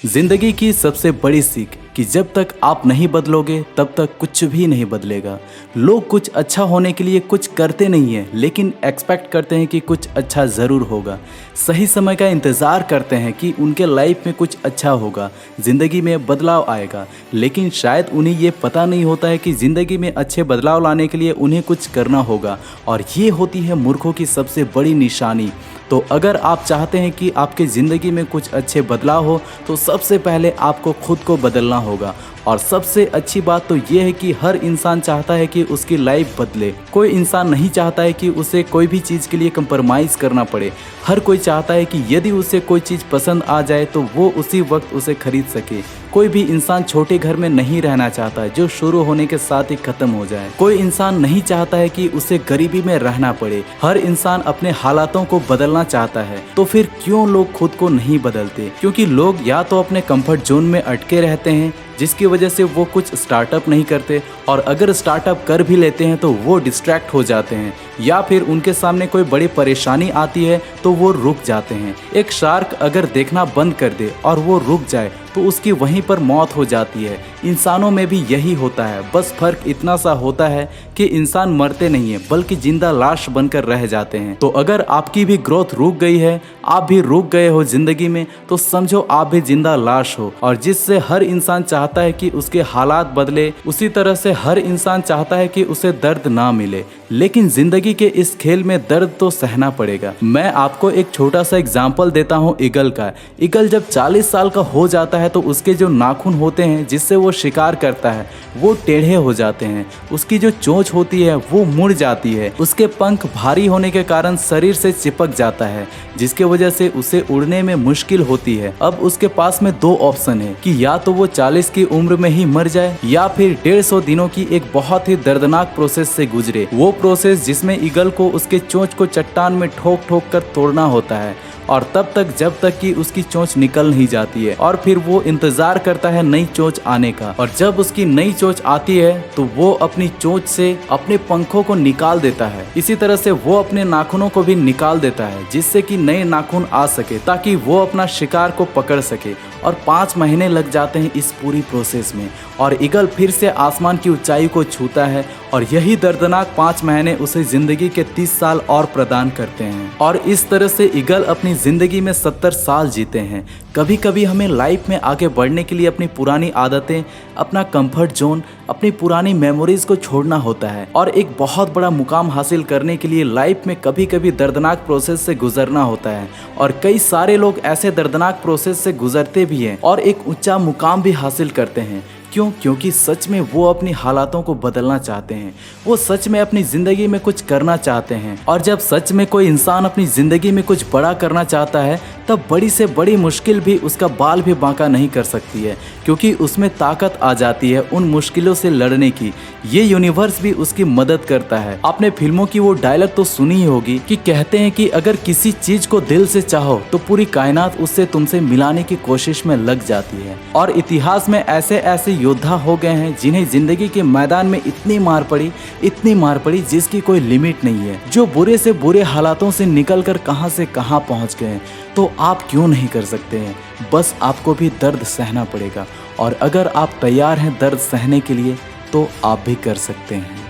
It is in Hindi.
जिंदगी की सबसे बड़ी सीख कि जब तक आप नहीं बदलोगे तब तक कुछ भी नहीं बदलेगा। लोग कुछ अच्छा होने के लिए कुछ करते नहीं हैं, लेकिन एक्सपेक्ट करते हैं कि कुछ अच्छा ज़रूर होगा। सही समय का इंतज़ार करते हैं कि उनके लाइफ में कुछ अच्छा होगा, ज़िंदगी में बदलाव आएगा, लेकिन शायद उन्हें ये पता नहीं होता है कि ज़िंदगी में अच्छे बदलाव लाने के लिए उन्हें कुछ करना होगा। और ये होती है मूर्खों की सबसे बड़ी निशानी। तो अगर आप चाहते हैं कि आपकी ज़िंदगी में कुछ अच्छे बदलाव हो तो सबसे पहले आपको खुद को बदलना होगा। और सबसे अच्छी बात तो ये है कि हर इंसान चाहता है कि उसकी लाइफ बदले। कोई इंसान नहीं चाहता है कि उसे कोई भी चीज़ के लिए कंप्रोमाइज़ करना पड़े। हर कोई चाहता है कि यदि उसे कोई चीज़ पसंद आ जाए तो वो उसी वक्त उसे खरीद सके। कोई भी इंसान छोटे घर में नहीं रहना चाहता है जो शुरू होने के साथ ही खत्म हो जाए। कोई इंसान नहीं चाहता है कि उसे गरीबी में रहना पड़े। हर इंसान अपने हालातों को बदलना चाहता है। तो फिर क्यों लोग खुद को नहीं बदलते? क्योंकि लोग या तो अपने कंफर्ट जोन में अटके रहते हैं, जिसकी वजह से वो कुछ स्टार्टअप नहीं करते, और अगर स्टार्टअप कर भी लेते हैं तो वो डिस्ट्रैक्ट हो जाते हैं, या फिर उनके सामने कोई बड़ी परेशानी आती है तो वो रुक जाते हैं। एक शार्क अगर देखना बंद कर दे और वो रुक जाए तो उसकी वहीं पर मौत हो जाती है। इंसानों में भी यही होता है, बस फर्क इतना सा होता है कि इंसान मरते नहीं है बल्कि जिंदा लाश बनकर रह जाते हैं। तो अगर आपकी भी ग्रोथ रुक गई है, आप भी रुक गए हो जिंदगी में, तो समझो आप भी जिंदा लाश हो। और जिससे हर इंसान चाहता है कि उसके हालात बदले, उसी तरह से हर इंसान चाहता है कि उसे दर्द ना मिले। लेकिन जिंदगी के इस खेल में दर्द तो सहना पड़ेगा। मैं आपको एक छोटा सा एग्जाम्पल देता हूँ ईगल का। ईगल जब 40 साल का हो जाता है तो उसके जो नाखून होते हैं जिससे वो शिकार करता है वो टेढ़े हो जाते हैं। उसकी जो चोंच होती है वो मुड़ जाती है। उसके पंख भारी होने के कारण शरीर से चिपक जाता है, जिसके वजह से उसे उड़ने में मुश्किल होती है। अब उसके पास में दो ऑप्शन है कि या तो वो 40 की उम्र में ही मर जाए, या फिर 150 दिनों की एक बहुत ही दर्दनाक प्रोसेस से गुजरे। वो प्रोसेस जिसमें ईगल को उसके चोंच को चट्टान में ठोक ठोक कर तोड़ना होता है, और तब तक जब तक कि उसकी चोंच निकल नहीं जाती है। और फिर वो इंतजार करता है नई चोंच आने का, और जब उसकी नई चोंच आती है तो वो अपनी चोंच से अपने पंखों को निकाल देता है। इसी तरह से वो अपने नाखूनों को भी निकाल देता है, जिससे कि नए नाखून आ सके, ताकि वो अपना शिकार को पकड़ सके। और 5 महीने लग जाते हैं इस पूरी प्रोसेस में, और ईगल फिर से आसमान की ऊंचाई को छूता है। और यही दर्दनाक 5 महीने उसे जिंदगी के 30 साल और प्रदान करते हैं। और इस तरह से ईगल अपनी जिंदगी में 70 साल जीते हैं। कभी कभी हमें लाइफ में आगे बढ़ने के लिए अपनी पुरानी आदतें, अपना कंफर्ट जोन, अपनी पुरानी मेमोरीज को छोड़ना होता है, और एक बहुत बड़ा मुकाम हासिल करने के लिए लाइफ में कभी कभी दर्दनाक प्रोसेस से गुजरना होता है। और कई सारे लोग ऐसे दर्दनाक प्रोसेस से गुजरते भी हैं और एक ऊंचा मुकाम भी हासिल करते हैं। क्यों? क्योंकि सच में वो अपनी हालातों को बदलना चाहते हैं। वो सच में अपनी ज़िंदगी में कुछ करना चाहते हैं। और जब सच में कोई इंसान अपनी ज़िंदगी में कुछ बड़ा करना चाहता है, तब बड़ी से बड़ी मुश्किल भी उसका बाल भी बांका नहीं कर सकती है, क्योंकि उसमें ताकत आ जाती है उन मुश्किलों से लड़ने की। ये यूनिवर्स भी उसकी मदद करता है। आपने फिल्मों की वो डायलॉग तो सुनी ही होगी कि कहते हैं कि अगर किसी चीज़ को दिल से चाहो तो पूरी कायनात उससे तुमसे मिलाने की कोशिश में लग जाती है। और इतिहास में ऐसे ऐसे योद्धा हो गए हैं जिन्हें जिंदगी के मैदान में इतनी मार पड़ी जिसकी कोई लिमिट नहीं है, जो बुरे से बुरे हालातों से निकल कर कहां से कहां पहुंच गए। तो आप क्यों नहीं कर सकते हैं? बस आपको भी दर्द सहना पड़ेगा, और अगर आप तैयार हैं दर्द सहने के लिए तो आप भी कर सकते हैं।